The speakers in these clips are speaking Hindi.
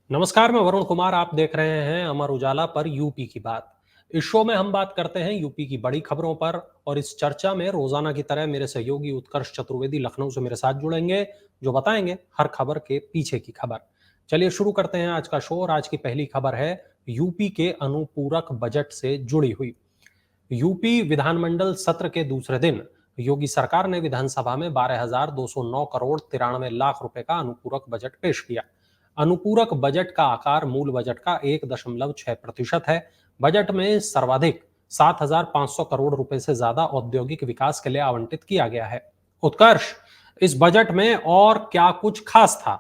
नमस्कार, मैं वरुण कुमार। आप देख रहे हैं अमर उजाला पर यूपी की बात। इस शो में हम बात करते हैं यूपी की बड़ी खबरों पर और इस चर्चा में रोजाना की तरह मेरे सहयोगी उत्कर्ष चतुर्वेदी लखनऊ से मेरे साथ जुड़ेंगे, जो बताएंगे हर खबर के पीछे की खबर। चलिए शुरू करते हैं आज का शो और आज की पहली खबर है यूपी के अनुपूरक बजट से जुड़ी हुई। यूपी विधानमंडल सत्र के दूसरे दिन योगी सरकार ने विधानसभा में 12,209 करोड़ 93 लाख रुपए का अनुपूरक बजट पेश किया। अनुपूरक बजट का आकार मूल बजट का 1.6% है। बजट में सर्वाधिक 7,500 करोड़ रुपए से ज्यादा औद्योगिक विकास के लिए आवंटित किया गया है। उत्कर्ष, इस बजट में और क्या कुछ खास था?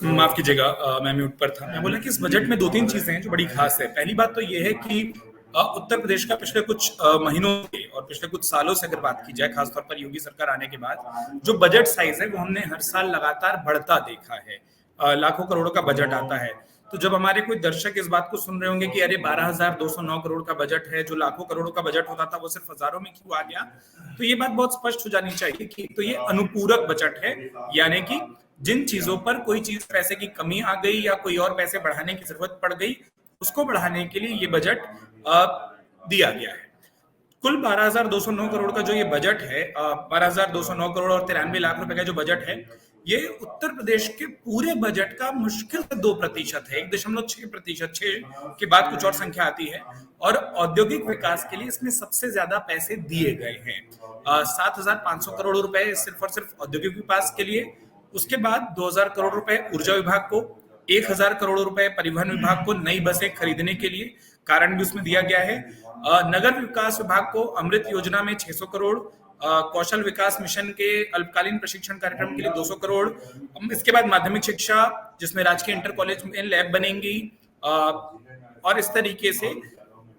माफ कीजिएगा, मैं म्यूट पर था। मैं बोला कि इस बजट में दो तीन चीजें हैं जो बड़ी खास है। पहली बात तो ये है कि उत्तर प्रदेश का पिछले कुछ महीनों से और पिछले कुछ सालों से अगर बात की जाए, खासतौर पर योगी सरकार आने के बाद जो बजट साइज है वो हमने हर साल लगातार बढ़ता देखा है। लाखों करोड़ों का बजट आता है। तो जब हमारे कोई दर्शक इस बात को सुन रहे होंगे कि अरे 12,209 करोड़ का बजट है, जो लाखों करोड़ों का बजट होता था वो सिर्फ हजारों में क्यों आ गया, तो ये बात बहुत स्पष्ट हो जानी चाहिए कि तो ये अनुपूरक बजट है। यानी कि जिन चीजों पर कोई चीज पैसे की कमी आ गई या कोई और पैसे बढ़ाने की जरूरत पड़ गई, उसको बढ़ाने के लिए ये बजट दिया गया है। कुल 12,209 करोड़ का जो ये बजट है, 12,209 करोड़ और 93 लाख रुपए का जो बजट है, ये उत्तर प्रदेश के पूरे बजट का मुश्किल से 2% है। 1.6%, 6 के बाद कुछ और संख्या आती है। और औद्योगिक विकास के लिए इसमें सबसे ज्यादा पैसे दिए गए हैं। 7,500 करोड़ रुपए सिर्फ और सिर्फ औद्योगिक विकास के लिए। उसके बाद 2,000 करोड़ रुपए ऊर्जा विभाग को, 1,000 करोड़ रुपए परिवहन विभाग को नई बसें खरीदने के लिए, कारण भी उसमें दिया गया है। नगर विकास विभाग को अमृत योजना में 600 करोड़, कौशल विकास मिशन के अल्पकालीन प्रशिक्षण कार्यक्रम के लिए 200 करोड़। इसके बाद माध्यमिक शिक्षा, जिसमें राजकीय इंटर कॉलेज में लैब बनेंगी, और इस तरीके से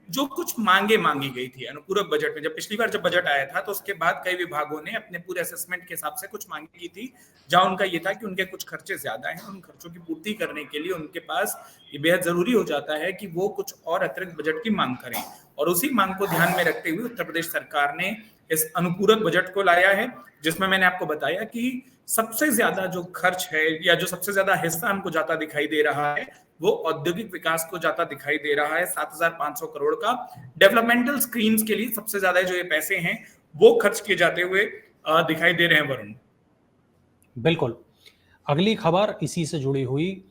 जो कुछ मांगी गई थी अनुपूरक बजट में। जब पिछली बार जब बजट आया था तो उसके बाद कई विभागों ने अपने पूरे असेसमेंट के हिसाब से कुछ मांगी की थी, जहां उनका ये था कि उनके कुछ खर्चे ज्यादा हैं। उन खर्चों की पूर्ति करने के लिए उनके पास ये बेहद जरूरी हो जाता है कि वो कुछ और अतिरिक्त बजट की मांग करें। और उसी मांग को ध्यान में रखते हुए उत्तर प्रदेश सरकार ने इस अनुपूरक बजट को लाया है, जिसमें मैंने आपको बताया कि सबसे ज्यादा जो खर्च है या जो सबसे ज्यादा हिस्सा हमको जाता दिखाई दे रहा है वो औद्योगिक विकास को जाता दिखाई दे रहा है। 7,500 करोड़ का डेवलपमेंटल स्कीम्स के लिए सबसे ज्यादा जो ये पैसे हैं वो खर्च किए जाते हुए दिखाई दे रहे हैं। वरुण, बिल्कुल। अगली खबर इसी से जुड़ी हुई।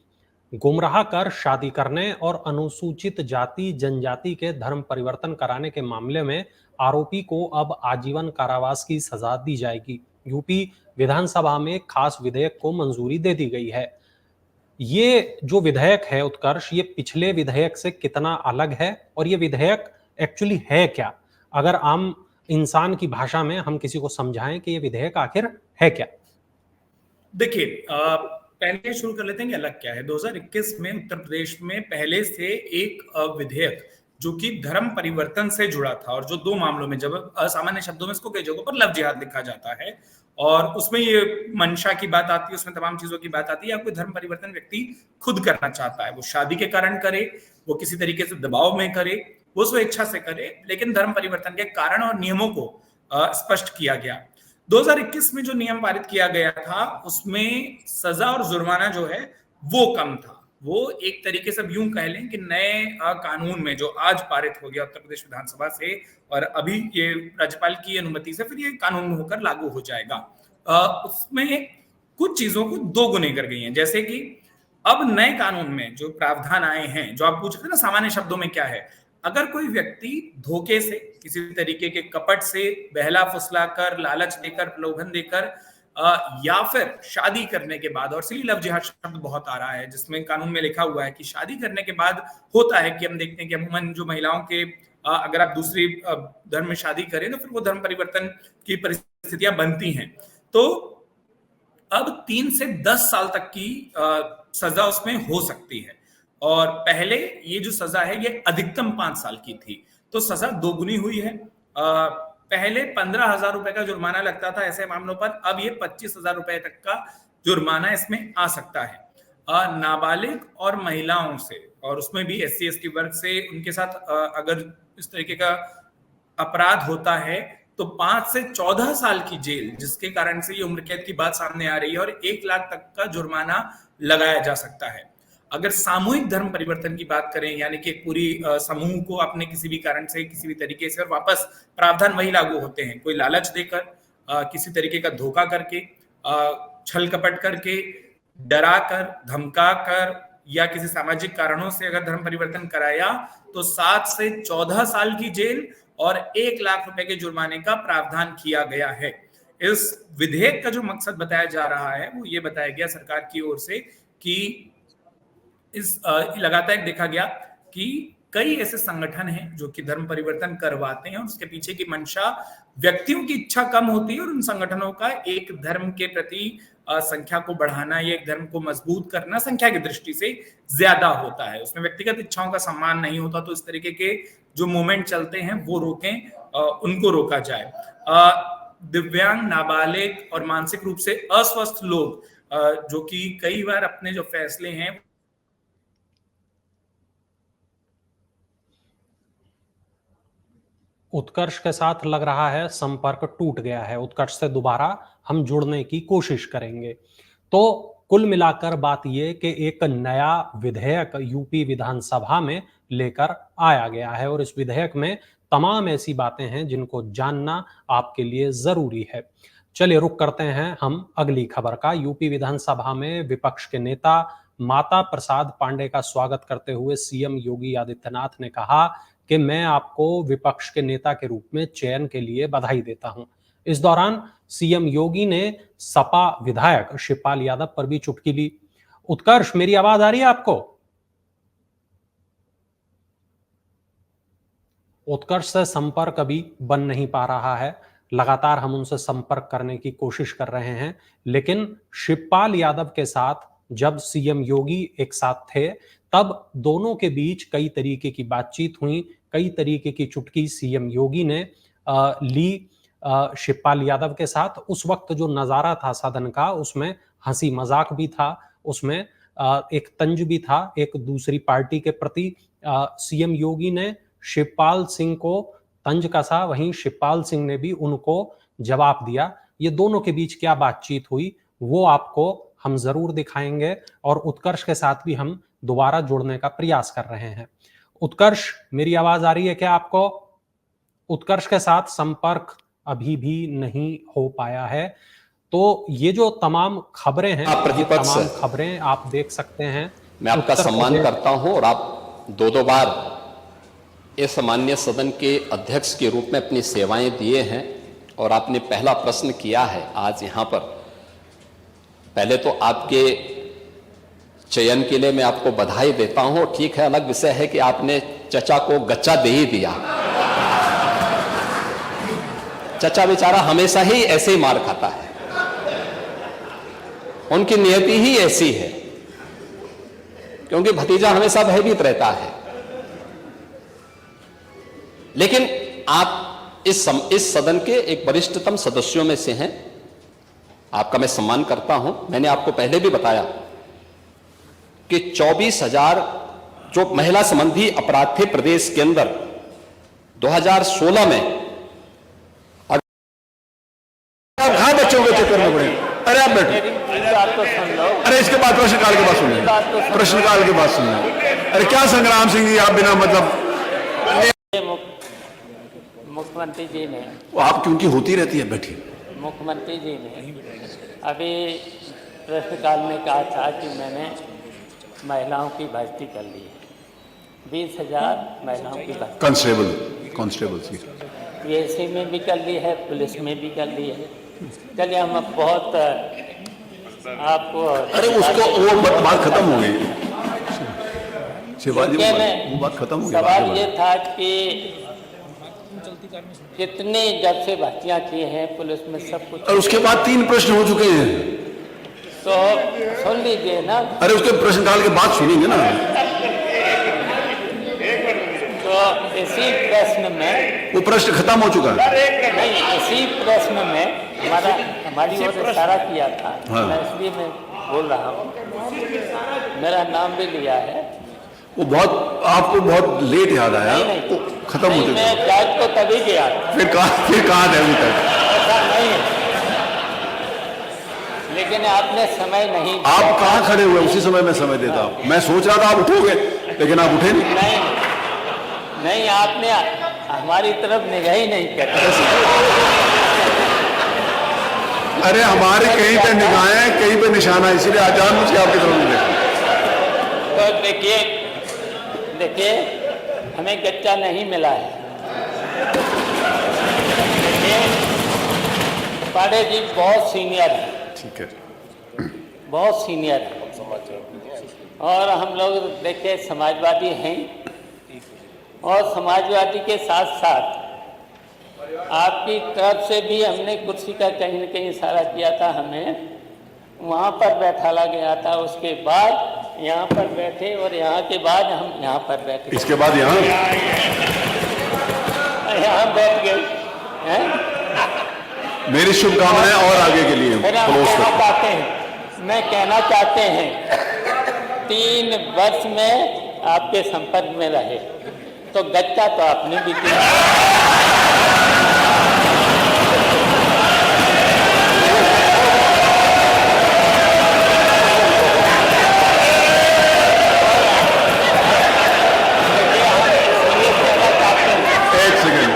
गुमराह कर शादी करने और अनुसूचित जाति जनजाति के धर्म परिवर्तन कराने के मामले में आरोपी को अब आजीवन कारावास की सजा दी जाएगी। यूपी विधानसभा में खास विधेयक को मंजूरी दे दी गई है। ये जो विधेयक है उत्कर्ष, ये पिछले विधेयक से कितना अलग है और ये विधेयक एक्चुअली है क्या? अगर आम इंसान की भाषा में हम किसी को समझाएं कि ये विधेयक आखिर है क्या? देखिए, पहले शुरू कर लेते हैं कि अलग क्या है। 2021 में उत्तर प्रदेश में पहले से एक विधेयक जो कि धर्म परिवर्तन से जुड़ा था, और जो दो मामलों में, जब असामान्य शब्दों में इसको कई जगहों पर लव जिहाद लिखा जाता है, और उसमें ये मंशा की बात आती है, उसमें तमाम चीजों की बात आती है। या कोई धर्म परिवर्तन व्यक्ति खुद करना चाहता है, वो शादी के कारण करे, वो किसी तरीके से दबाव में करे, वो स्वेच्छा से करे, लेकिन धर्म परिवर्तन के कारण और नियमों को स्पष्ट किया गया। 2021 में जो नियम पारित किया गया था उसमें सजा और जुर्माना जो है वो कम था। वो एक तरीके से यूं कह लें कि नए कानून में जो आज पारित हो गया उत्तर प्रदेश विधानसभा से, और अभी ये राज्यपाल की अनुमति से फिर ये कानून होकर लागू हो जाएगा, उसमें कुछ चीजों को दो गुने कर गई हैं। जैसे कि अब नए कानून में जो प्रावधान आए हैं, जो आप पूछ रहे थे ना सामान्य शब्दों में क्या है, अगर कोई व्यक्ति धोखे से, किसी तरीके के कपट से, बहला फुसला कर, लालच देकर, प्रलोभन देकर, या फिर शादी करने के बाद, और इसीलिए लव जिहाद शब्द बहुत आ रहा है, जिसमें कानून में लिखा हुआ है कि शादी करने के बाद होता है कि हम देखते हैं कि अमूमन जो महिलाओं के, अगर आप दूसरी धर्म में शादी करें तो फिर वो धर्म परिवर्तन की परिस्थितियां बनती हैं। तो अब 3 से 10 साल तक की सजा उसमें हो सकती है। और पहले ये जो सजा है ये अधिकतम 5 साल की थी, तो सजा दोगुनी हुई है। पहले 15,000 रुपए का जुर्माना लगता था ऐसे मामलों पर, अब ये 25,000 रुपए तक का जुर्माना इसमें आ सकता है। नाबालिग और महिलाओं से, और उसमें भी SC ST वर्ग से, उनके साथ अगर इस तरीके का अपराध होता है तो 5 से 14 साल की जेल, जिसके कारण से ये उम्र कैद की बात सामने आ रही है, और 1 लाख तक का जुर्माना लगाया जा सकता है। अगर सामूहिक धर्म परिवर्तन की बात करें, यानी कि एक पूरी समूह को आपने किसी भी कारण से, किसी भी तरीके से, और वापस प्रावधान वही लागू होते हैं, कोई लालच देकर, किसी तरीके का धोखा करके, छल कपट करके, डरा कर, धमका कर, या किसी सामाजिक कारणों से अगर धर्म परिवर्तन कराया तो 7 से 14 साल की जेल और 1 लाख रुपए के जुर्माने का प्रावधान किया गया है। इस विधेयक का जो मकसद बताया जा रहा है वो ये बताया गया सरकार की ओर से कि इस लगातार देखा गया कि कई ऐसे संगठन हैं जो कि धर्म परिवर्तन करवाते हैं और उसके पीछे की मंशा व्यक्तियों की इच्छा कम होती है और उन संगठनों का एक धर्म के प्रति संख्या को बढ़ाना या एक धर्म को मजबूत करना संख्या की दृष्टि से ज्यादा होता है, उसमें व्यक्तिगत इच्छाओं का सम्मान नहीं होता। तो इस तरीके के जो मूवमेंट चलते हैं वो रोकें, उनको रोका जाए। दिव्यांग, नाबालिग और मानसिक रूप से अस्वस्थ लोग जो कि कई बार अपने जो फैसले हैं उत्कर्ष के साथ लग रहा है संपर्क टूट गया है। उत्कर्ष से दोबारा हम जुड़ने की कोशिश करेंगे। तो कुल मिलाकर बात यह कि एक नया विधेयक यूपी विधानसभा में लेकर आया गया है और इस विधेयक में तमाम ऐसी बातें हैं जिनको जानना आपके लिए जरूरी है। चलिए रुक करते हैं हम अगली खबर का। यूपी विधानसभा में विपक्ष के नेता माता प्रसाद पांडे का स्वागत करते हुए सीएम योगी आदित्यनाथ ने कहा कि मैं आपको विपक्ष के नेता के रूप में चयन के लिए बधाई देता हूं। इस दौरान सीएम योगी ने सपा विधायक शिवपाल यादव पर भी चुटकी ली। उत्कर्ष, मेरी आवाज आ रही है आपको? उत्कर्ष से संपर्क अभी बन नहीं पा रहा है। लगातार हम उनसे संपर्क करने की कोशिश कर रहे हैं, लेकिन शिवपाल यादव के साथ जब सीएम योगी एक साथ थे तब दोनों के बीच कई तरीके की बातचीत हुई, कई तरीके की चुटकी सीएम योगी ने ली शिवपाल यादव के साथ। उस वक्त जो नजारा था सदन का, उसमें हंसी मजाक भी था, उसमें एक तंज भी था एक दूसरी पार्टी के प्रति। सीएम योगी ने शिवपाल सिंह को तंज कसा, वहीं शिवपाल सिंह ने भी उनको जवाब दिया। ये दोनों के बीच क्या बातचीत हुई वो आपको हम जरूर दिखाएंगे और उत्कर्ष के साथ भी हम दोबारा जुड़ने का प्रयास कर रहे हैं। उत्कर्ष, मेरी आवाज आ रही है क्या आपको? उत्कर्ष के साथ संपर्क अभी भी नहीं हो पाया है। तो ये जो तमाम खबरें हैं, तमाम खबरें आप देख सकते हैं। मैं आपका सम्मान करता हूं और आप दो बार इस माननीय सदन के अध्यक्ष के रूप में अपनी सेवाएं दिए हैं और आपने पहला प्रश्न किया है आज यहां पर। पहले तो आपके चयन के लिए मैं आपको बधाई देता हूं। ठीक है, अलग विषय है कि आपने चचा को गच्चा दे ही दिया। चचा बेचारा हमेशा ही ऐसे ही मार खाता है, उनकी नियति ही ऐसी है, क्योंकि भतीजा हमेशा भयभीत रहता है। लेकिन आप इस सदन के एक वरिष्ठतम सदस्यों में से हैं, आपका मैं सम्मान करता हूं। मैंने आपको पहले भी बताया कि 24,000 जो महिला संबंधी अपराध थे प्रदेश के अंदर 2016 में, कहां बच्चों के चक्कर में पड़े? अरे आप बैठो, अरे इसके बाद प्रश्नकाल के बाद सुनिए, प्रश्नकाल के बाद सुनिए। अरे क्या संग्राम सिंह जी, आप बिना मतलब मुख्यमंत्री जी ने, वो आप क्योंकि होती रहती है, बैठिए। मुख्यमंत्री जी ने अभी प्रश्नकाल में कहा था कि मैंने महिलाओं की भर्ती कर ली है, 20,000 महिलाओं की भर्ती कांस्टेबल पीएससी में भी कर ली है, पुलिस में भी कर ली है। चलिए हम अब बहुत आपको, अरे उसको वो बात खत्म हो गई, शिवाजी वो बात खत्म हो गई। सवाल ये था कि कितने जब से भर्तियां की हैं पुलिस में, सब कुछ। और उसके बाद 3 प्रश्न हो चुके हैं, तो सुन लीजिए ना। अरे उसके प्रश्नकाल के बाद सुनेंगे ना। तो इसी प्रश्न में, वो प्रश्न खत्म हो चुका है। नहीं, इसी प्रश्न में हमारी ओर इशारा किया था। हाँ। मैं इसलिए मैं बोल रहा हूँ, मेरा नाम भी लिया है। वो बहुत आपको बहुत लेट याद आया, वो खत्म नहीं, होते मैं जज को तभी गया था। फिर कहाँ थे अभी तक? ऐसा नहीं है, लेकिन आपने समय नहीं दिया। आप कहाँ खड़े हुए? उसी समय मैं समय देता हूँ। मैं सोच रहा था आप उठोगे, लेकिन आप उठे नहीं। नहीं, आपने हमारी तरफ निगाह ही नहीं करी। अरे हमारे कहीं पे निगाहें, कहीं पे निशाना, इसीलिए आज जानबूझ के आपकी तरफ नहीं देखा। तो देखिए हमें कच्चा नहीं मिला है। देखिए पांडे जी बहुत सीनियर है, ठीक है, बहुत सीनियर है, और हम लोग देखिए समाजवादी हैं, और समाजवादी के साथ साथ आपकी तरफ से भी हमने कुर्सी का कहीं न कहीं इशारा किया था, हमें वहाँ पर बैठाला गया था, उसके बाद यहाँ पर बैठे, और यहाँ के बाद हम यहाँ पर बैठे, इसके बाद यहाँ बैठ गए हैं। मेरी शुभकामनाएं और आगे के लिए फिर हम क्लोज कहना करते चाहते हैं, मैं कहना चाहते हैं 3 वर्ष में आपके संपर्क में रहे तो गच्चा तो आपने भी किया। एक सेकंड,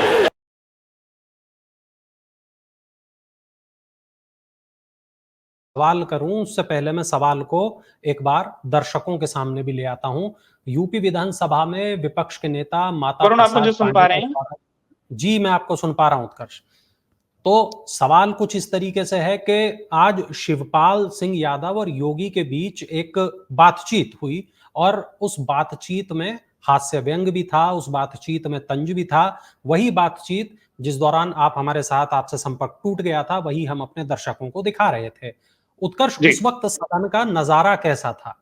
सवाल करूं उससे पहले मैं सवाल को एक बार दर्शकों के सामने भी ले आता हूं। यूपी विधानसभा में विपक्ष के नेता माता वरुण, आप प्रसाद मुझे सुन पांडे पा रहे हैं? का द्वारा- जी मैं आपको सुन पा रहा हूं उत्कर्ष। तो सवाल कुछ इस तरीके से है कि आज शिवपाल सिंह यादव और योगी के बीच एक बातचीत हुई, और उस बातचीत में हास्य व्यंग भी था, उस बातचीत में तंज भी था। वही बातचीत जिस दौरान आप हमारे साथ, आपसे संपर्क टूट गया था, वही हम अपने दर्शकों को दिखा रहे थे। उत्कर्ष, जी। उस वक्त सदन का नजारा कैसा था?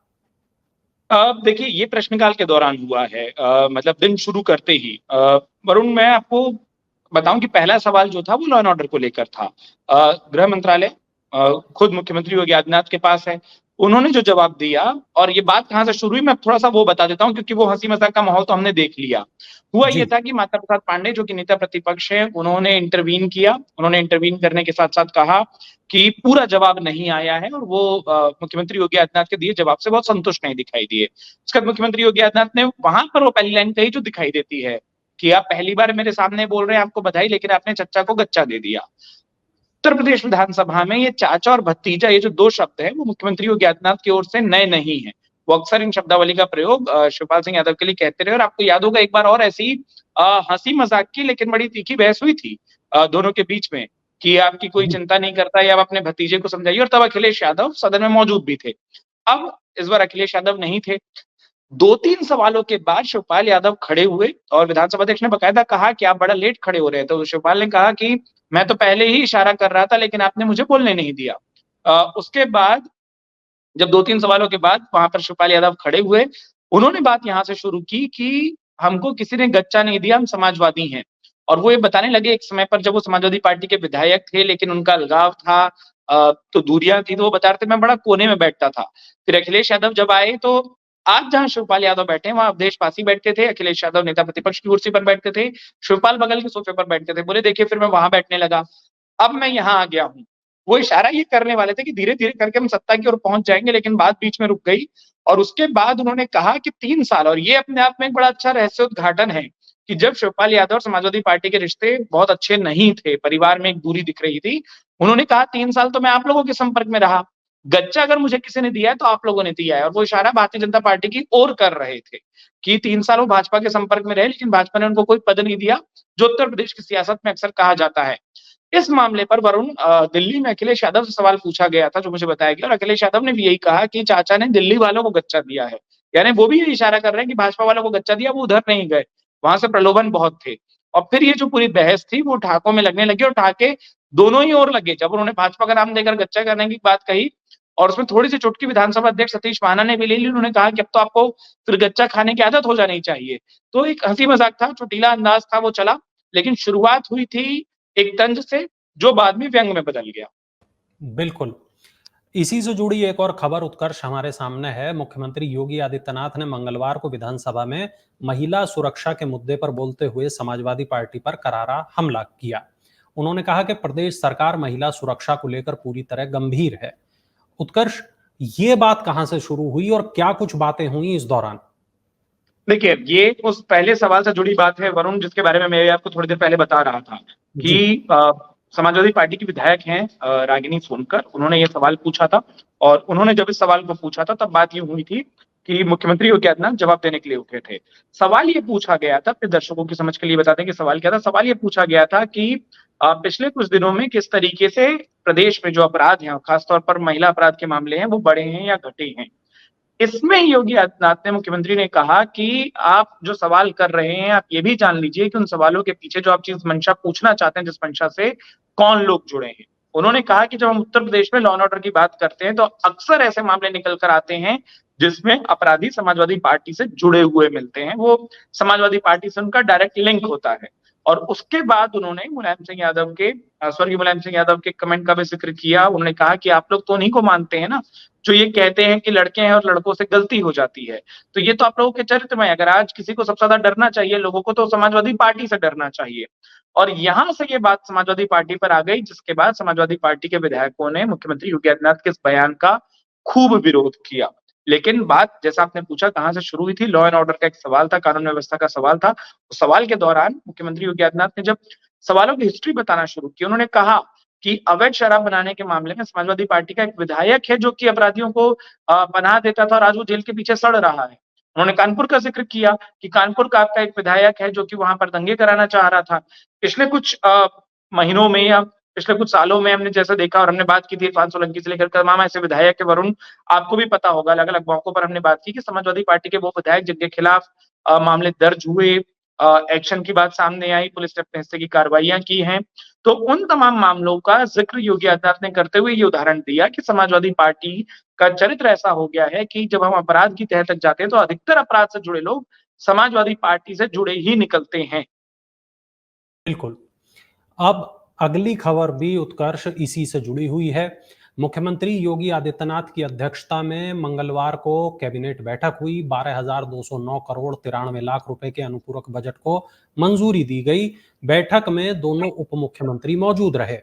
देखिए ये प्रश्नकाल के दौरान हुआ है, मतलब दिन शुरू करते ही। वरुण, मैं आपको बताऊं कि पहला सवाल जो था वो लॉ एंड ऑर्डर को लेकर था। गृह मंत्रालय खुद मुख्यमंत्री योगी आदित्यनाथ के पास है, उन्होंने जो जवाब दिया, और ये बात कहां से शुरू हुई मैं थोड़ा सा वो बता देता हूं, क्योंकि वो हंसी मजाक का माहौल तो हमने देख लिया। हुआ जी। ये था कि माता प्रसाद पांडे जो कि नेता प्रतिपक्ष है, उन्होंने इंटरवीन किया। उन्होंने इंटरवीन करने के साथ साथ कहा कि पूरा जवाब नहीं आया है, और वो मुख्यमंत्री योगी आदित्यनाथ के दिए जवाब से बहुत संतुष्ट नहीं दिखाई दिए। उसके बाद मुख्यमंत्री योगी आदित्यनाथ ने वहां पर वो पहली लाइन कही जो दिखाई देती है कि आप पहली बार मेरे सामने बोल रहे हैं, आपको बधाई, लेकिन आपने चच्चा को गच्चा दे दिया। उत्तर प्रदेश विधानसभा में ये चाचा और भतीजा, ये जो 2 शब्द है, वो मुख्यमंत्री योगी आदित्यनाथ की ओर से नए नहीं है। वो अक्सर इन शब्दावली का प्रयोग शिवपाल सिंह यादव के लिए कहते रहे, और आपको याद होगा एक बार और ऐसी हंसी मजाक की लेकिन बड़ी तीखी बहस हुई थी दोनों के बीच में कि आपकी कोई चिंता नहीं करता, या आप अपने भतीजे को समझाइए, और तब अखिलेश यादव सदन में मौजूद भी थे। अब इस बार अखिलेश यादव नहीं थे। 2-3 सवालों के बाद शिवपाल यादव खड़े हुए, और विधानसभा अध्यक्ष ने बकायदा कहा कि आप बड़ा लेट खड़े हो रहे हैं। तो शिवपाल ने कहा कि मैं तो पहले ही इशारा कर रहा था, लेकिन आपने मुझे बोलने नहीं दिया। उसके बाद जब 2-3 सवालों के बाद वहां पर शिवपाल यादव खड़े हुए, उन्होंने बात यहां से शुरू की कि हमको किसी ने गच्चा नहीं दिया, हम समाजवादी हैं। और वो ये बताने लगे एक समय पर जब वो समाजवादी पार्टी के विधायक थे, लेकिन उनका अलगाव था, तो दूरियां थी, तो वो बता रहे थे मैं बड़ा कोने में बैठता था। फिर अखिलेश यादव जब आए, तो आज जहां शिवपाल यादव बैठे हैं वहां अवधेश पासी बैठते थे, अखिलेश यादव नेता प्रतिपक्ष की कुर्सी पर बैठते थे, शिवपाल बगल के सोफे पर बैठते थे। बोले देखिए फिर मैं वहां बैठने लगा, अब मैं यहाँ आ गया हूँ। वो इशारा ये करने वाले थे कि धीरे धीरे करके हम सत्ता की ओर पहुंच जाएंगे, लेकिन बात बीच में रुक गई। और उसके बाद उन्होंने कहा कि 3 साल, और ये अपने आप में एक बड़ा अच्छा रहस्योद्घाटन है कि जब शिवपाल यादव और समाजवादी पार्टी के रिश्ते बहुत अच्छे नहीं थे, परिवार में एक दूरी दिख रही थी, उन्होंने कहा 3 साल तो मैं आप लोगों के संपर्क में रहा, गच्चा अगर मुझे किसी ने दिया है तो आप लोगों ने दिया है। और वो इशारा भारतीय जनता पार्टी की ओर कर रहे थे कि 3 साल वो भाजपा के संपर्क में रहे, लेकिन भाजपा ने उनको कोई पद नहीं दिया, जो उत्तर प्रदेश की सियासत में अक्सर कहा जाता है। इस मामले पर वरुण, दिल्ली में अखिलेश यादव से सवाल पूछा गया था, जो मुझे बताया गया, और अखिलेश यादव ने भी यही कहा कि चाचा ने दिल्ली वालों को गच्चा दिया है। यानी वो भी ये इशारा कर रहे हैं कि भाजपा वालों को गच्चा दिया, वो उधर नहीं गए, वहां से प्रलोभन बहुत थे। और फिर ये जो पूरी बहस थी वो ठाकों में लगने लगी, और ठाके दोनों ही ओर लगे। जब उन्होंने भाजपा का नाम देकर गच्चा करने की बात कही, और उसमें थोड़ी सी चुटकी विधानसभा अध्यक्ष सतीश महाना ने भी ले ली। उन्होंने कहा कि अब तो आपको फिर गच्चा खाने की आदत हो जानी चाहिए। तो एक हंसी मजाक था, चुटीला अंदाज था, वो चला, लेकिन शुरुआत हुई थी एक तंज से, जो बाद में व्यंग में बदल गया। बिल्कुल। इसी से जुड़ी एक और खबर उत्कर्ष हमारे सामने है। मुख्यमंत्री योगी आदित्यनाथ ने मंगलवार को विधानसभा में महिला सुरक्षा के मुद्दे पर बोलते हुए समाजवादी पार्टी पर करारा हमला किया। उन्होंने कहा कि प्रदेश सरकार महिला सुरक्षा को लेकर पूरी तरह गंभीर है। उत्कर्ष, ये बात कहां से शुरू हुई और क्या कुछ बातें हुई इस दौरान? देखिए, ये उस पहले सवाल से जुड़ी बात है वरुण, जिसके बारे में मैं आपको थोड़ी देर पहले बता रहा था कि समाजवादी पार्टी की विधायक हैं रागिनी सोनकर, उन्होंने ये सवाल पूछा था और उन्होंने जब इस सवाल को पूछा था तब बात ये हुई थी कि मुख्यमंत्री योगी आदित्यनाथ जवाब देने के लिए उठे थे। सवाल ये पूछा गया था, फिर दर्शकों की समझ के लिए बता दें कि सवाल क्या था। सवाल ये पूछा गया था कि पिछले कुछ दिनों में किस तरीके से प्रदेश में जो अपराध हैं, खासतौर पर महिला अपराध के मामले हैं, वो बढ़े हैं या घटे हैं। इसमें योगी आदित्यनाथ ने, मुख्यमंत्री ने कहा कि आप जो सवाल कर रहे हैं, आप ये भी जान लीजिए कि उन सवालों के पीछे जो आप चीज मंशा पूछना चाहते हैं, जिस मंशा से कौन लोग जुड़े हैं। उन्होंने कहा कि जब हम उत्तर प्रदेश में लॉ एंड ऑर्डर की बात करते हैं तो अक्सर ऐसे मामले निकल कर आते हैं जिसमें अपराधी समाजवादी पार्टी से जुड़े हुए मिलते हैं, वो समाजवादी पार्टी से उनका डायरेक्ट लिंक होता है। और उसके बाद उन्होंने मुलायम सिंह यादव के, स्वर्गीय मुलायम सिंह यादव के कमेंट का भी जिक्र किया। उन्होंने कहा कि आप लोग तो उन्हीं को मानते हैं ना जो ये कहते हैं कि लड़के हैं और लड़कों से गलती हो जाती है, तो ये तो आप लोगों के चरित्र में, अगर आज किसी को सबसे ज्यादा डरना चाहिए लोगों को तो समाजवादी पार्टी से डरना चाहिए। और यहां से ये बात समाजवादी पार्टी पर आ गई, जिसके बाद समाजवादी पार्टी के विधायकों ने मुख्यमंत्री योगी आदित्यनाथ के इस बयान का खूब विरोध किया। लेकिन बात, जैसा आपने पूछा, कहां से शुरू हुई थी, लॉ एंड ऑर्डर का एक सवाल था, कानून व्यवस्था का सवाल था। उस सवाल के दौरान मुख्यमंत्री योगी आदित्यनाथ ने जब सवालों की हिस्ट्री बताना शुरू की, उन्होंने कहा कि अवैध शराब बनाने के मामले में समाजवादी पार्टी का एक विधायक है जो कि अपराधियों को पनाह देता था और आज वो जेल के पीछे सड़ रहा है। उन्होंने कानपुर का जिक्र किया कि कानपुर का आपका एक विधायक है जो कि वहां पर दंगे कराना चाह रहा था। पिछले कुछ महीनों में या पिछले कुछ सालों में हमने जैसा देखा, और हमने बात की थी इरफान सोलंकी से लेकर तमाम ऐसे विधायक के, वरुण आपको भी पता होगा, अलग अलग मौकों पर हमने बात की कि समाजवादी पार्टी के वो विधायक जिनके खिलाफ मामले दर्ज हुए, एक्शन की बात सामने आई, पुलिस ने अपने हिस्से की कार्रवाइयां की हैं। तो उन तमाम मामलों का जिक्र योगी आदित्यनाथ ने करते हुए ये उदाहरण दिया कि समाजवादी पार्टी का चरित्र ऐसा हो गया है कि जब हम अपराध की तह तक जाते हैं तो अधिकतर अपराध से जुड़े लोग समाजवादी पार्टी से जुड़े ही निकलते हैं। बिल्कुल। अब अगली खबर भी उत्कर्ष इसी से जुड़ी हुई है। मुख्यमंत्री योगी आदित्यनाथ की अध्यक्षता में मंगलवार को कैबिनेट बैठक हुई। 12,209 करोड़ 93 लाख रुपए के अनुपूरक बजट को मंजूरी दी गई। बैठक में दोनों उप मुख्यमंत्री मौजूद रहे।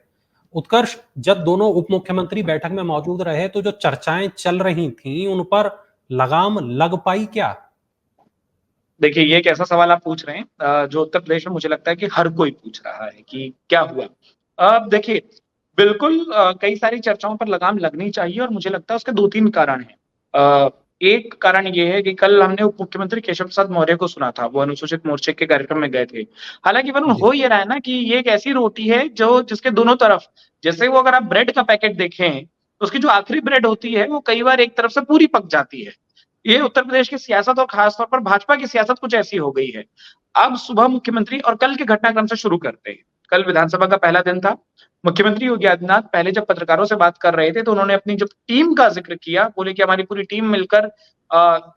उत्कर्ष, जब दोनों उप मुख्यमंत्री बैठक में मौजूद रहे तो जो चर्चाएं चल रही थीं उन पर लगाम लग पाई क्या? देखिए, ये एक ऐसा सवाल आप पूछ रहे हैं जो उत्तर प्रदेश में मुझे लगता है कि हर कोई पूछ रहा है कि क्या हुआ। अब देखिए, बिल्कुल कई सारी चर्चाओं पर लगाम लगनी चाहिए और मुझे लगता है उसके 2-3 कारण हैं। एक कारण ये है कि कल हमने उप मुख्यमंत्री केशव प्रसाद मौर्य को सुना था, वो अनुसूचित मोर्चे के कार्यक्रम में गए थे। हालांकि वरुण, हो ये रहा है ना कि ये एक ऐसी रोटी है जो जिसके दोनों तरफ, जैसे वो अगर आप ब्रेड का पैकेट देखें तो उसकी जो आखिरी ब्रेड होती है वो कई बार एक तरफ से पूरी पक जाती है। ये उत्तर प्रदेश की सियासत और खासतौर पर भाजपा की सियासत कुछ ऐसी हो गई है। अब सुबह मुख्यमंत्री, और कल के घटनाक्रम से शुरू करते हैं। कल विधानसभा का पहला दिन था। मुख्यमंत्री योगी आदित्यनाथ पहले जब पत्रकारों से बात कर रहे थे तो उन्होंने अपनी जब टीम का जिक्र किया, बोले कि हमारी पूरी टीम मिलकर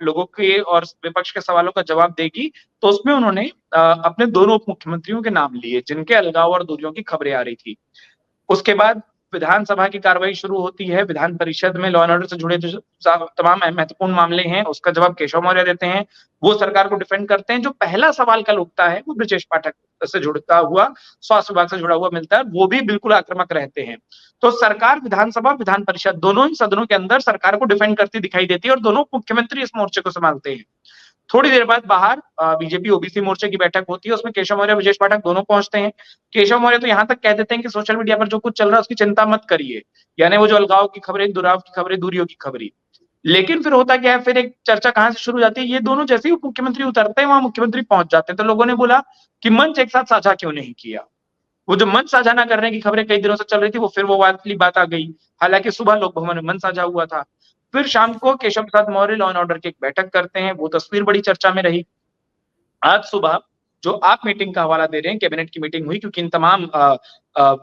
लोगों के और विपक्ष के सवालों का जवाब देगी। तो उसमें उन्होंने अपने दोनों उप मुख्यमंत्रियों के नाम लिए जिनके अलगाव और दूरियों की खबरें आ रही थी। उसके बाद विधानसभा की कार्रवाई शुरू होती है। विधान परिषद में लॉ एंड ऑर्डर से जुड़े जो तमाम महत्वपूर्ण मामले हैं उसका जवाब केशव मौर्य देते हैं। वो सरकार को डिफेंड करते हैं। जो पहला सवाल कल उठता है वो ब्रजेश पाठक से जुड़ता हुआ, स्वास्थ्य विभाग से जुड़ा हुआ मिलता है, वो भी बिल्कुल आक्रामक रहते हैं। तो सरकार, विधानसभा, विधान परिषद, दोनों ही सदनों के अंदर सरकार को डिफेंड करती दिखाई देती है और दोनों मुख्यमंत्री इस मोर्चे को संभालते हैं। थोड़ी देर बाद बाहर बीजेपी ओबीसी मोर्चे की बैठक होती है, उसमें केशव मौर्य, ब्रजेश पाठक दोनों पहुंचते हैं। केशव मौर्य तो यहां तक कह देते हैं कि सोशल मीडिया पर जो कुछ चल रहा है उसकी चिंता मत करिए, यानी वो जो अलगाव की खबरें, दुराव की खबरें, दूरियों की खबरें। लेकिन फिर होता क्या है, फिर एक चर्चा कहां से शुरू हो जाती है, ये दोनों जैसे ही मुख्यमंत्री उतरते हैं वहां मुख्यमंत्री पहुंच जाते हैं। तो लोगों ने बोला कि मंच एक साथ साझा क्यों नहीं किया। वो जो मंच साझा न करने की खबरें कई दिनों से चल रही थी, वो फिर वो वाली बात आ गई। हालांकि सुबह लोक भवन में मंच साझा हुआ था। फिर शाम को Keshav Prasad Maurya law and order की एक बैठक करते हैं, वो तस्वीर बड़ी चर्चा में रही। आज सुबह जो आप मीटिंग का हवाला दे रहे हैं, कैबिनेट की मीटिंग हुई, क्योंकि इन तमाम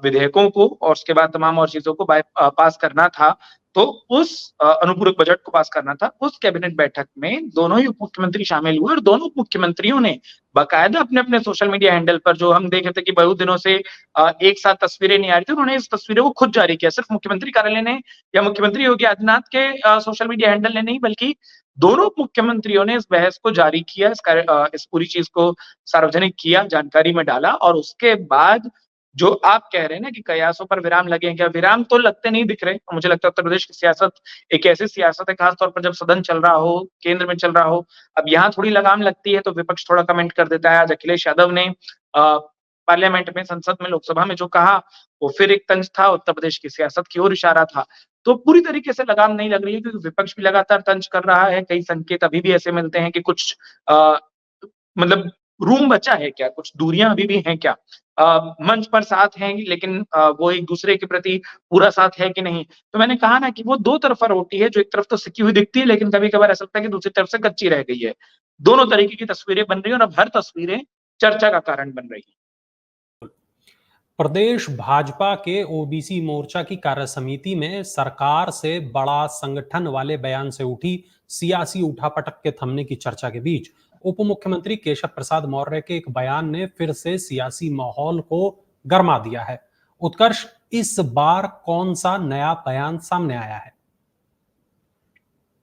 विधेयकों को और उसके बाद तमाम और चीजों को पास करना था। तो उस अनुपूरक बजट को पास करना था। उस कैबिनेट बैठक में दोनों ही उप मुख्यमंत्री शामिल हुए और दोनों उप मुख्यमंत्रियों ने बाकायदा अपने-अपने सोशल मीडिया हैंडल पर, जो हम देख रहे थे कि बहुत दिनों से एक साथ तस्वीरें नहीं आ रही थी, उन्होंने इस तस्वीरों को खुद जारी किया। सिर्फ मुख्यमंत्री कार्यालय ने या मुख्यमंत्री योगी आदित्यनाथ के सोशल मीडिया हैंडल ने नहीं, बल्कि दोनों उप मुख्यमंत्रियों ने इस बहस को जारी किया, इस पूरी चीज को सार्वजनिक किया, जानकारी में डाला। और उसके बाद जो आप कह रहे हैं ना कि कयासों पर विराम लगे हैं, क्या विराम तो लगते नहीं दिख रहे। मुझे लगता है उत्तर प्रदेश की सियासत एक ऐसी सियासत है, खासतौर पर जब सदन चल रहा हो, केंद्र में चल रहा हो। अब यहाँ थोड़ी लगाम लगती है तो विपक्ष थोड़ा कमेंट कर देता है। आज अखिलेश यादव ने पार्लियामेंट में, संसद में, लोकसभा में जो कहा, वो फिर एक तंज था, उत्तर प्रदेश की सियासत की ओर इशारा था। तो पूरी तरीके से लगाम नहीं लग रही है, क्योंकि विपक्ष भी लगातार तंज कर रहा है। कई संकेत अभी भी ऐसे मिलते हैं कि कुछ मतलब रूम बचा है क्या, कुछ दूरियां अभी भी हैं क्या, मंच पर साथ हैं लेकिन वो एक दूसरे के प्रति पूरा साथ है कि नहीं। तो मैंने कहा ना कि वो दो तरफा रोटी है, जो एक तरफ तो सिकी हुई दिखती है लेकिन कभी कभार ऐसा लगता है कि दूसरी तरफ से कच्ची रह गई है। दोनों तरीके की तस्वीरें बन रही है और अब हर तस्वीरें चर्चा का कारण बन रही है। प्रदेश भाजपा के ओबीसी मोर्चा की कार्य समिति में सरकार से बड़ा संगठन वाले बयान से उठी सियासी उठापटक के थमने की चर्चा के बीच उप मुख्यमंत्री केशव प्रसाद मौर्य के एक बयान ने फिर से सियासी माहौल को गर्मा दिया है। उत्कर्ष, इस बार कौन सा नया बयान सामने आया है?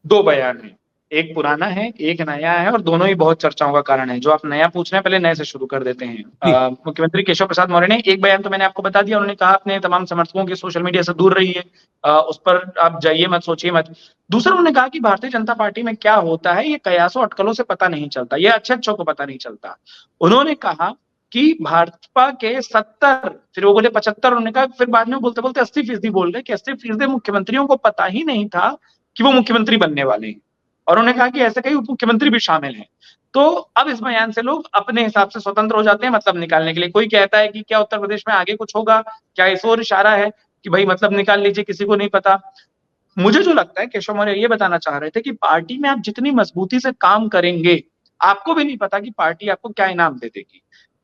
दो बयान है, एक पुराना है, एक नया है, और दोनों ही बहुत चर्चाओं का कारण है। जो आप नया पूछ रहे हैं, पहले नए से शुरू कर देते हैं। मुख्यमंत्री केशव प्रसाद मौर्य ने एक बयान तो मैंने आपको बता दिया, उन्होंने कहा अपने तमाम समर्थकों के सोशल मीडिया से दूर रहिए, उस पर आप जाइए मत, सोचिए मत। दूसरा, उन्होंने कहा कि भारतीय जनता पार्टी में क्या होता है ये कयासों अटकलों से पता नहीं चलता, ये अच्छे को पता नहीं चलता। उन्होंने कहा कि भाजपा के 70, फिर वो बोले 75, उन्होंने कहा, फिर बाद में बोलते बोलते 80% बोल गए कि 80% मुख्यमंत्रियों को पता ही नहीं था कि वो मुख्यमंत्री बनने वाले हैं। और उन्होंने कहा कि ऐसे कई उप मुख्यमंत्री भी शामिल हैं। तो अब इस बयान से लोग अपने हिसाब से स्वतंत्र हो जाते हैं मतलब निकालने के लिए। कोई कहता है कि क्या उत्तर प्रदेश में आगे कुछ होगा, क्या इस ओर इशारा है कि भाई मतलब निकाल लीजिए, किसी को नहीं पता। मुझे जो लगता है, केशव मौर्य ये बताना चाह रहे थे कि पार्टी में आप जितनी मजबूती से काम करेंगे, आपको भी नहीं पता कि पार्टी आपको क्या इनाम दे देगी।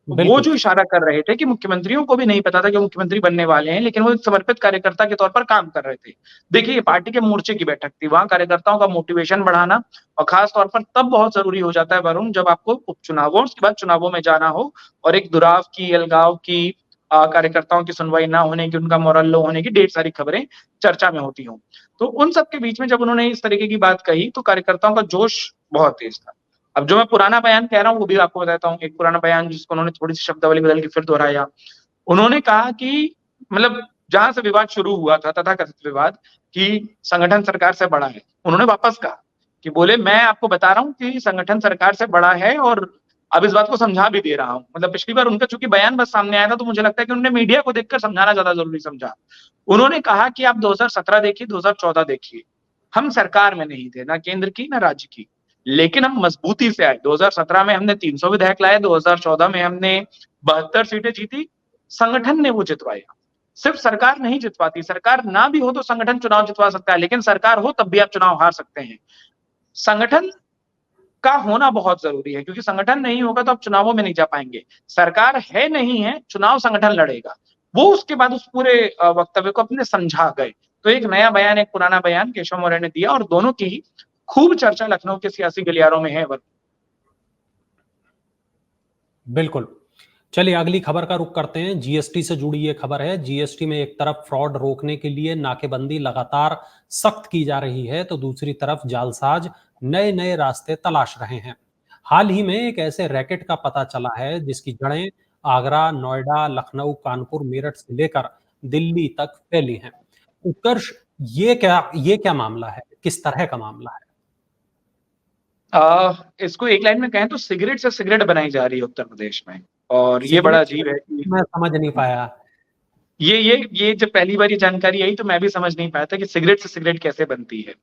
वो जो इशारा कर रहे थे कि मुख्यमंत्रियों को भी नहीं पता था कि मुख्यमंत्री बनने वाले हैं, लेकिन वो एक समर्पित कार्यकर्ता के तौर पर काम कर रहे थे। देखिए, ये पार्टी के मोर्चे की बैठक थी, वहां कार्यकर्ताओं का मोटिवेशन बढ़ाना और खास तौर पर तब बहुत जरूरी हो जाता है वरुण, जब आपको उपचुनावों, उसके बाद चुनावों में जाना हो और एक दुराव की, अलगाव की, कार्यकर्ताओं की सुनवाई ना होने की, उनका मोरल लो होने की ढेर सारी खबरें चर्चा में होती हों। तो उन सबके बीच में जब उन्होंने इस तरीके की बात कही तो कार्यकर्ताओं का जोश बहुत तेज था। अब जो मैं पुराना बयान कह रहा हूँ वो भी आपको बताता हूँ। एक पुराना बयान जिसको उन्होंने थोड़ी सी शब्दावली बदल के फिर दोहराया। उन्होंने कहा कि मतलब जहां से विवाद शुरू हुआ था, तथाकथित विवाद कि संगठन सरकार से बड़ा है, उन्होंने वापस कहा कि बोले मैं आपको बता रहा हूँ कि संगठन सरकार से बड़ा है और अब इस बात को समझा भी दे रहा हूँ। मतलब पिछली बार उनका चूंकि बयान बस सामने आया था तो मुझे लगता है कि उन्होंने मीडिया को देखकर समझाना ज्यादा जरूरी समझा। उन्होंने कहा कि आप 2017 देखिए, 2014 देखिए, हम सरकार में नहीं थे, ना केंद्र की ना राज्य की, लेकिन हम मजबूती से आए। 2017 में हमने 300 विधायक लाए, 2014 में हमने 72 सीटें जीती, संगठन ने वो जितवाया। सिर्फ सरकार नहीं जितवाती, सरकार ना भी हो तो संगठन चुनाव जितवा सकता है, लेकिन सरकार हो तब भी आप चुनाव हार सकते हैं। संगठन का होना बहुत जरूरी है, क्योंकि संगठन नहीं होगा तो आप चुनावों में नहीं जा पाएंगे। सरकार है नहीं है, चुनाव संगठन लड़ेगा। वो उसके बाद उस पूरे वक्तव्य को अपने समझा गए। तो एक नया बयान, एक पुराना बयान केशव मौर्य ने दिया और दोनों की ही खूब चर्चा लखनऊ के सियासी गलियारों में है। बिल्कुल, चलिए अगली खबर का रुख करते हैं। जीएसटी से जुड़ी ये खबर है। जीएसटी में एक तरफ फ्रॉड रोकने के लिए नाकेबंदी लगातार सख्त की जा रही है तो दूसरी तरफ जालसाज नए नए रास्ते तलाश रहे हैं। हाल ही में एक ऐसे रैकेट का पता चला है जिसकी जड़ें आगरा, नोएडा, लखनऊ, कानपुर, मेरठ से लेकर दिल्ली तक फैली हैं। उत्कर्ष, ये क्या मामला है, किस तरह का मामला है? इसको एक लाइन में कहें तो सिगरेट से सिगरेट बनाई जा रही है उत्तर प्रदेश में, और ये बड़ा अजीब है कि मैं समझ नहीं पाया। ये जब पहली बार ये जानकारी आई तो मैं भी समझ नहीं पाया था कि सिगरेट से सिगरेट कैसे बनती है।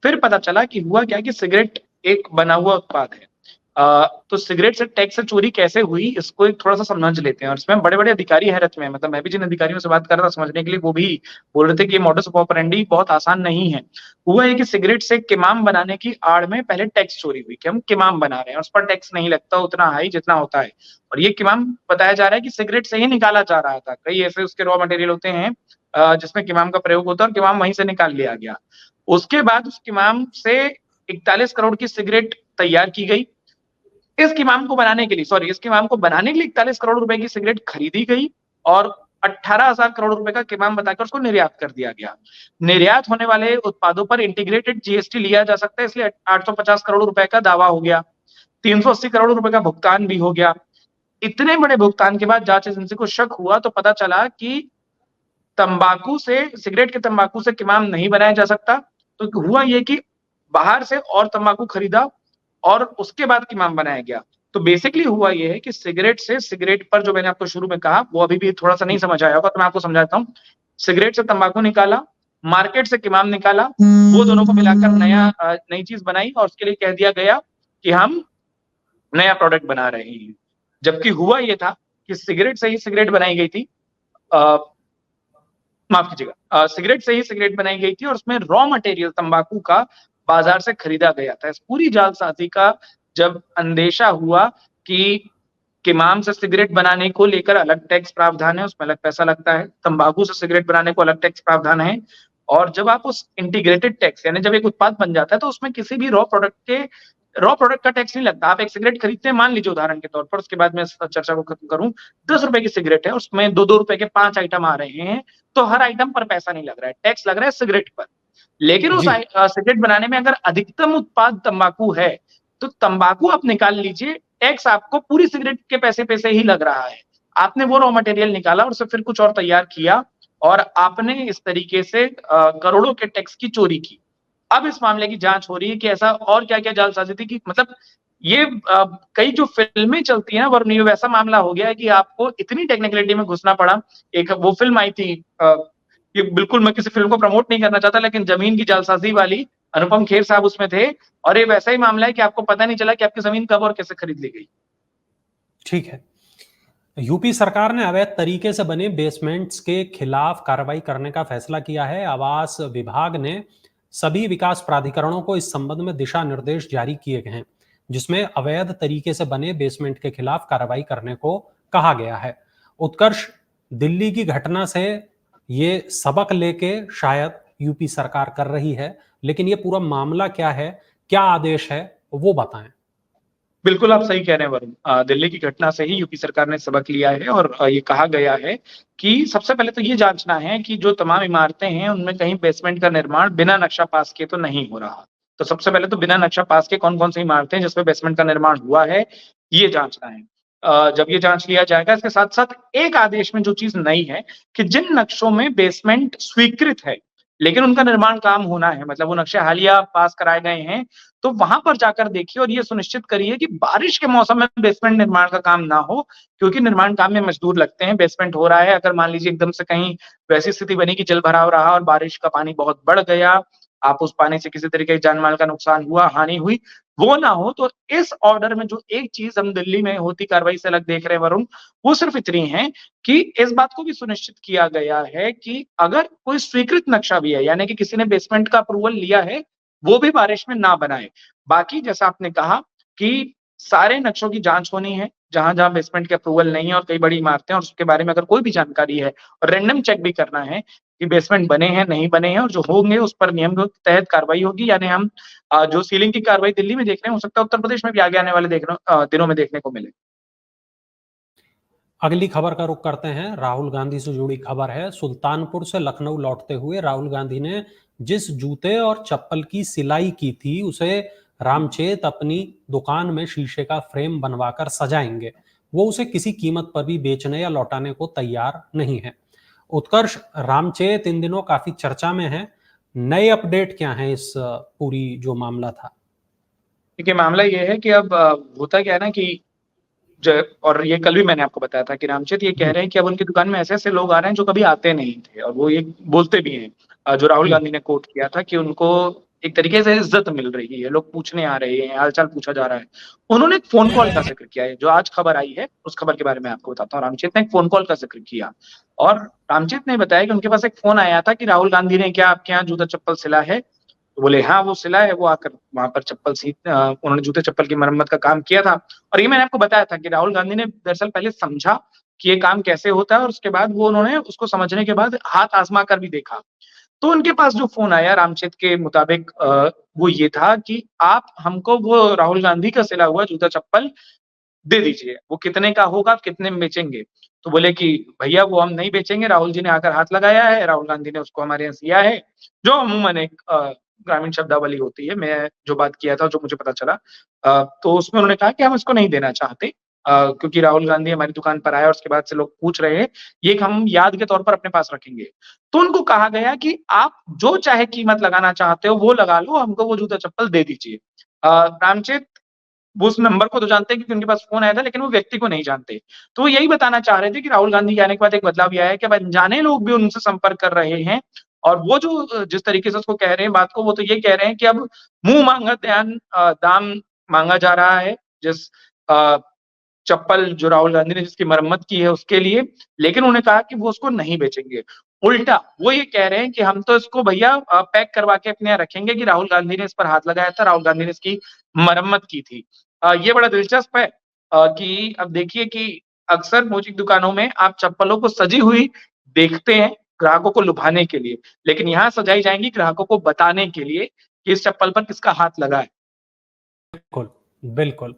फिर पता चला कि हुआ क्या कि सिगरेट एक बना हुआ उत्पाद है। तो सिगरेट से टैक्स से चोरी कैसे हुई इसको एक थोड़ा सा समझ लेते हैं। और इसमें बड़े बड़े अधिकारी हैरत में, मतलब मैं भी जिन अधिकारियों से बात कर रहा था समझने के लिए, वो भी बोल रहे थे कि ये मॉडस ऑपरेंडी बहुत आसान नहीं है। हुआ है कि सिगरेट से किमाम बनाने की आड़ में पहले टैक्स चोरी हुई कि हम किमाम बना रहे हैं, उस पर टैक्स नहीं लगता उतना हाई जितना होता है। और ये किमाम बताया जा रहा है कि सिगरेट से ही निकाला जा रहा था। कई ऐसे उसके रॉ मटेरियल होते हैं जिसमें किमाम का प्रयोग होता है और किमाम वहीं से निकाल लिया गया। उसके बाद उस किमाम से 41 करोड़ की सिगरेट तैयार की गई। इस किमाम को बनाने के लिए 41 करोड़ रुपए की सिगरेट खरीदी गई और 18,000 करोड़ रुपए का किमाम बताकर उसको निर्यात कर दिया गया। निर्यात होने वाले उत्पादों पर इंटीग्रेटेड जीएसटी लिया जा सकता है, इसलिए 850 करोड़ रुपए का दावा हो गया। 380 करोड़ रुपए का भुगतान भी हो गया। इतने बड़े भुगतान के बाद जांच एजेंसी को शक हुआ तो पता चला कि सिगरेट के तंबाकू से किमाम नहीं बनाया जा सकता। तो हुआ ये कि बाहर से और तंबाकू खरीदा और उसके बाद किमाम बनाया गया। तो बेसिकली हुआ ये है कि सिगरेट पर जो मैंने आपको शुरू में कहा वो अभी भी थोड़ा सा नहीं समझ आया होगा, तो मैं आपको समझाता हूँ। सिगरेट से तंबाकू निकाला, मार्केट से किमाम निकाला, वो दोनों को मिलाकर नई चीज बनाई और उसके लिए कह दिया गया कि हम नया प्रोडक्ट बना रहे हैं। जबकि हुआ ये था कि सिगरेट से ही सिगरेट बनाई गई थी, माफ कीजिएगा, सिगरेट से ही सिगरेट बनाई गई थी और उसमें रॉ मटेरियल तंबाकू का बाजार से खरीदा गया था। इस पूरी जालसाजी का जब अंदेशा हुआ कि किमाम से सिगरेट बनाने को लेकर अलग टैक्स प्रावधान है, उसमें अलग पैसा लगता है, तंबाकू से सिगरेट बनाने को अलग टैक्स प्रावधान है, और जब आप उस इंटीग्रेटेड टैक्स यानी जब एक उत्पाद बन जाता है तो उसमें किसी भी रॉ प्रोडक्ट का टैक्स नहीं लगता। आप एक सिगरेट खरीदते हैं, मान लीजिए उदाहरण के तौर पर, उसके बाद मैं इस चर्चा को खत्म करूं, 10 रुपए की सिगरेट है, उसमें 2-2 रुपए के 5 आइटम आ रहे हैं, तो हर आइटम पर पैसा नहीं लग रहा है, टैक्स लग रहा है सिगरेट पर। लेकिन उस सिगरेट बनाने में अगर अधिकतम उत्पाद तंबाकू है तो तंबाकू आप निकाल लीजिए, टैक्स आपको पूरी सिगरेट के पैसे पे से ही लग रहा है। आपने वो रॉ मटेरियल निकाला और उसे फिर कुछ और तैयार किया और आपने इस तरीके से करोड़ों के टैक्स की चोरी की। अब इस मामले की जांच हो रही है कि ऐसा और क्या क्या जालसाजी थी कि मतलब ये कई जो फिल्में चलती है ना वरुण, ये वैसा मामला हो गया है कि आपको इतनी टेक्निकलिटी में घुसना पड़ा। एक वो फिल्म आई थी, ये बिल्कुल मैं किसी फिल्म को प्रमोट नहीं करना चाहता, लेकिन जमीन की जालसाजी वाली, अनुपम खेर साहब उसमें थे, और ये वैसा ही मामला है कि आपको पता नहीं चला कि आपकी जमीन कब और कैसे खरीद ली गई। ठीक है। यूपी सरकार ने अवैध तरीके से बने बेसमेंट्स के खिलाफ कार्रवाई करने का फैसला किया है। आवास विभाग ने सभी विकास प्राधिकरणों को इस संबंध में दिशा निर्देश जारी किए गए हैं, जिसमें अवैध तरीके से बने बेसमेंट के खिलाफ कार्रवाई करने को कहा गया है। उत्कर्ष, दिल्ली की घटना से ये सबक लेके शायद यूपी सरकार कर रही है, लेकिन ये पूरा मामला क्या है, क्या आदेश है, वो बताएं। बिल्कुल आप सही कह रहे हैं वरुण, दिल्ली की घटना से ही यूपी सरकार ने सबक लिया है और ये कहा गया है कि सबसे पहले तो ये जांचना है कि जो तमाम इमारतें हैं उनमें कहीं बेसमेंट का निर्माण बिना नक्शा पास किए तो नहीं हो रहा। तो सबसे पहले तो बिना नक्शा पास के कौन कौन सी इमारतें हैं जिसमें बेसमेंट का निर्माण हुआ है, ये जांचना है। जब ये जांच लिया जाएगा, इसके साथ साथ एक आदेश में जो चीज नई है कि जिन नक्शों में बेसमेंट स्वीकृत है लेकिन उनका निर्माण काम होना है, मतलब वो नक्शे हालिया पास कराए गए हैं, तो वहां पर जाकर देखिए और ये सुनिश्चित करिए कि बारिश के मौसम में बेसमेंट निर्माण का काम ना हो, क्योंकि निर्माण काम में मजदूर लगते हैं। बेसमेंट हो रहा है, अगर मान लीजिए एकदम से कहीं वैसी स्थिति बनी कि जल भराव रहा और बारिश का पानी बहुत बढ़ गया, आप उस पानी से किसी तरीके की जान माल का नुकसान हुआ, हानि हुई, वो ना हो। तो इस ऑर्डर में जो एक चीज हम दिल्ली में होती कार्रवाई से अलग देख रहे हैं वरुण, वो सिर्फ इतनी है कि इस बात को भी सुनिश्चित किया गया है कि अगर कोई स्वीकृत नक्शा भी है, यानी कि किसी ने बेसमेंट का अप्रूवल लिया है, वो भी बारिश में ना बनाए। बाकी जैसा आपने कहा कि सारे नक्शों की जांच होनी है, जहां जहां बेसमेंट के अप्रूवल नहीं है और कई बड़ी इमारतें और उसके बारे में अगर कोई भी जानकारी है, और रैंडम चेक भी करना है कि बेसमेंट बने हैं नहीं बने हैं, और जो होंगे उस पर नियम के तहत कार्रवाई होगी। यानी हम जो सीलिंग की कार्रवाई दिल्ली में देख रहे हैं, हो सकता है उत्तर प्रदेश में भी आगे आने वाले दिनों में देखने को मिले। अगली खबर का रुख करते हैं। राहुल गांधी से जुड़ी खबर है। सुल्तानपुर से लखनऊ लौटते हुए राहुल गांधी ने जिस जूते और चप्पल की सिलाई की थी, उसे रामचेत अपनी दुकान में शीशे का फ्रेम बनवाकर सजाएंगे। वो उसे किसी कीमत पर भी बेचने या लौटाने को तैयार नहीं है। उत्कर्ष, रामचेत इन दिनों काफी चर्चा में है। नए अपडेट क्या है इस पूरी जो मामला था? देखिए, मामला ये है कि अब होता क्या है ना कि और ये कल भी मैंने आपको बताया था कि रामचेत ये कह रहे हैं कि अब उनकी दुकान में ऐसे ऐसे लोग आ रहे हैं जो कभी आते नहीं थे, और वो ये बोलते भी हैं, जो राहुल गांधी ने कोट किया था कि उनको एक तरीके से इज्जत मिल रही है, लोग पूछने आ रहे हैं, हालचाल पूछा जा रहा है। उन्होंने एक फोन कॉल का जिक्र किया है, जो आज खबर आई है, उस खबर के बारे में आपको बताता हूँ। रामचेत ने एक फोन कॉल का जिक्र किया और रामचेत ने बताया कि उनके पास एक फोन आया था कि राहुल गांधी ने क्या आपके यहाँ जूता चप्पल सिला है? तो बोले हाँ, वो सिला है, वो आकर वहां पर उन्होंने जूते चप्पल की मरम्मत का काम किया था। और ये मैंने आपको बताया था कि राहुल गांधी ने दरअसल पहले समझा कि ये काम कैसे होता है और उसके बाद वो उन्होंने उसको समझने के बाद हाथ आजमा कर भी देखा। तो उनके पास जो फ़ोन आया रामचेत के मुताबिक वो ये था कि आप हमको वो राहुल गांधी का सिला हुआ जूता-चप्पल दे दीजिए, वो कितने का होगा, आप कितने में बेचेंगे? तो बोले कि भैया वो हम नहीं बेचेंगे, राहुल जी ने आकर हाथ लगाया है, राहुल गांधी ने उसको हमारे यहाँ सिया है, जो अमूमन एक ग्रामीण शब्दावली होती है। मैं जो बात किया था, जो मुझे पता चला तो उसमें उन्होंने कहा कि हम इसको नहीं देना चाहते क्योंकि राहुल गांधी हमारी दुकान पर आया और उसके बाद से लोग पूछ रहे हैं, ये एक हम याद के तौर पर अपने पास रखेंगे। तो उनको कहा गया कि आप जो चाहे कीमत लगाना चाहते हो, वो लगा लो, हमको वो जूता-चप्पल दे दीजिए। रामचेत वो उस नंबर को तो जानते हैं क्योंकि उनके पास फ़ोन आया था, लेकिन वो व्यक्ति को नहीं जानते। तो वो यही बताना चाह रहे थे कि राहुल गांधी के आने के बाद एक बदलाव ये आया है कि अब अनजाने लोग भी उनसे संपर्क कर रहे हैं और वो जो जिस तरीके से उसको कह रहे हैं बात को, वो तो ये कह रहे हैं कि अब मुँह मांगा दाम माँगा जा रहा है, जिस अ, चप्पल जो राहुल गांधी ने जिसकी मरम्मत की है उसके लिए, लेकिन उन्होंने कहा कि वो उसको नहीं बेचेंगे। उल्टा वो ये कह रहे हैं कि हम तो इसको भैया पैक करवा के अपने यहाँ रखेंगे कि राहुल गांधी ने इस पर हाथ लगाया था, राहुल गांधी ने इसकी मरम्मत की थी। ये बड़ा दिलचस्प है कि अब देखिए कि अक्सर मोची दुकानों में आप चप्पलों को सजी हुई देखते हैं, ग्राहकों को लुभाने के लिए, लेकिन यहाँ सजाई जाएँगी ग्राहकों को बताने के लिए कि इस चप्पल पर किसका हाथ लगा है। बिल्कुल, बिल्कुल।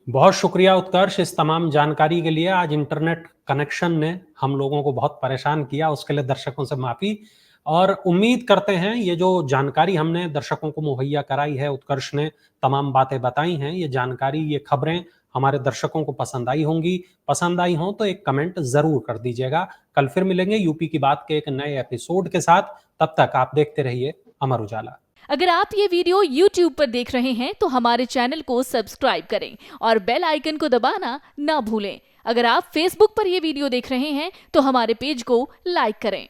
बहुत शुक्रिया उत्कर्ष इस तमाम जानकारी के लिए। आज इंटरनेट कनेक्शन ने हम लोगों को बहुत परेशान किया, उसके लिए दर्शकों से माफ़ी और उम्मीद करते हैं ये जो जानकारी हमने दर्शकों को मुहैया कराई है, उत्कर्ष ने तमाम बातें बताई हैं, ये जानकारी, ये खबरें हमारे दर्शकों को पसंद आई होंगी। पसंद आई हों तो एक कमेंट ज़रूर कर दीजिएगा। कल फिर मिलेंगे यूपी की बात के एक नए एपिसोड के साथ। तब तक आप देखते रहिए अमर उजाला। अगर आप ये वीडियो YouTube पर देख रहे हैं तो हमारे चैनल को सब्सक्राइब करें और बेल आइकन को दबाना ना भूलें। अगर आप Facebook पर ये वीडियो देख रहे हैं तो हमारे पेज को लाइक करें।